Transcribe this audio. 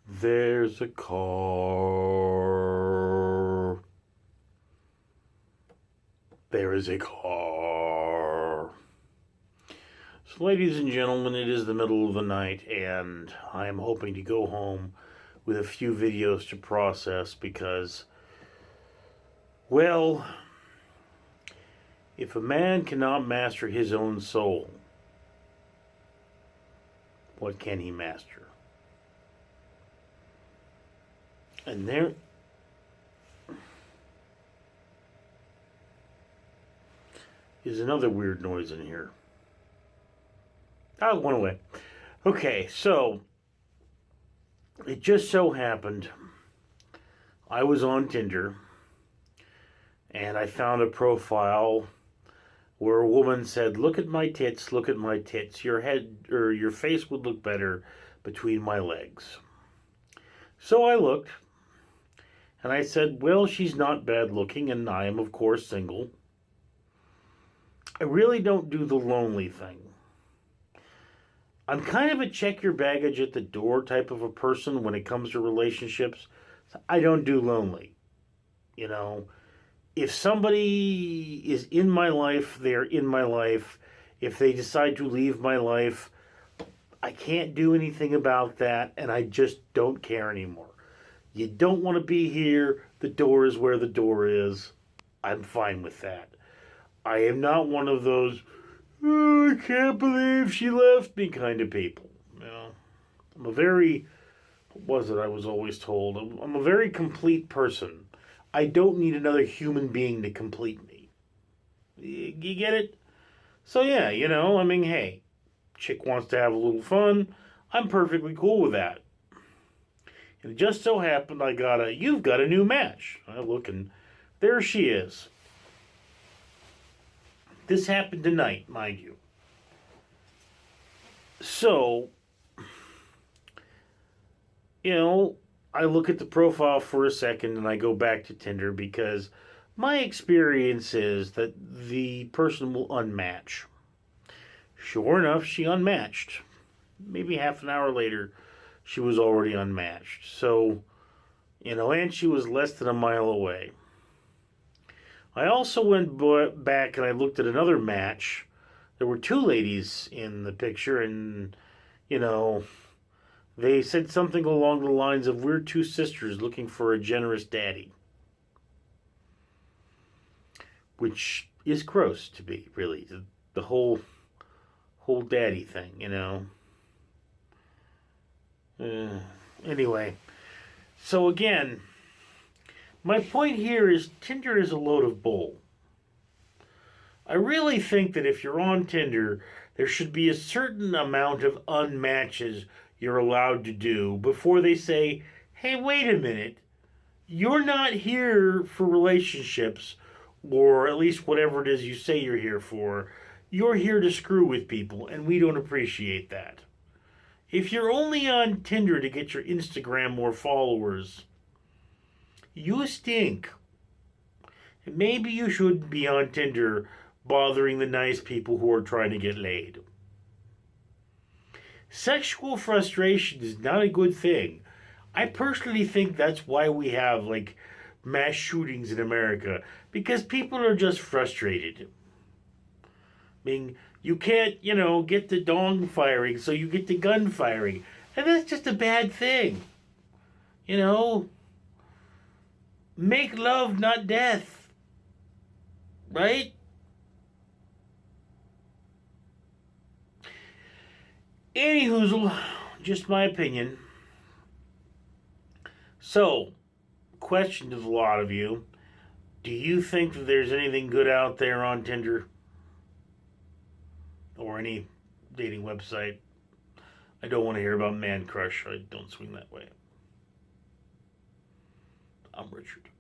There's a car. There is a car. So, ladies and gentlemen, it is the middle of the night, and I am hoping to go home with a few videos to process because, well, if a man cannot master his own soul, what can he master? And there is another weird noise in here. Oh, it went away. Okay, so it just so happened I was on Tinder and I found a profile where a woman said, "Look at my tits, look at my tits. Your head or your face would look better between my legs." So I looked and I said, "Well, she's not bad looking, and I am, of course, single. I really don't do the lonely thing. I'm kind of a check your baggage at the door type of a person when it comes to relationships. I don't do lonely. You know, if somebody is in my life, they're in my life. If they decide to leave my life, I can't do anything about that, and I just don't care anymore. You don't want to be here. The door is where the door is. I'm fine with that. I am not one of those, oh, I can't believe she left me kind of people. You know, I'm a very, what was it I was always told? I'm a very complete person. I don't need another human being to complete me. You get it? So yeah, you know, I mean, hey, chick wants to have a little fun. I'm perfectly cool with that. And it just so happened you've got a new match. I look and there she is. This happened tonight, mind you. So, you know, I look at the profile for a second and I go back to Tinder because my experience is that the person will unmatch. Sure enough, she unmatched. Maybe half an hour later, she was already unmatched. So, you know, and she was less than a mile away. I also went back and I looked at another match. There were two ladies in the picture, and, you know, they said something along the lines of, "We're two sisters looking for a generous daddy." Which is gross to me, really. The whole daddy thing, you know. Anyway, so again, my point here is Tinder is a load of bull. I really think that if you're on Tinder, there should be a certain amount of unmatches you're allowed to do before they say, "Hey, wait a minute. You're not here for relationships, or at least whatever it is you say you're here for. You're here to screw with people, and we don't appreciate that." If you're only on Tinder to get your Instagram more followers, you stink. And maybe you shouldn't be on Tinder bothering the nice people who are trying to get laid. Sexual frustration is not a good thing. I personally think that's why we have, like, mass shootings in America. Because people are just frustrated. I mean, you can't, you know, get the dong firing, so you get the gun firing. And that's just a bad thing. You know? Make love, not death. Right? Anyhoozle, just my opinion. So, question to a lot of you. Do you think that there's anything good out there on Tinder? Or any dating website? I don't want to hear about Man Crush. I don't swing that way. I'm Richard.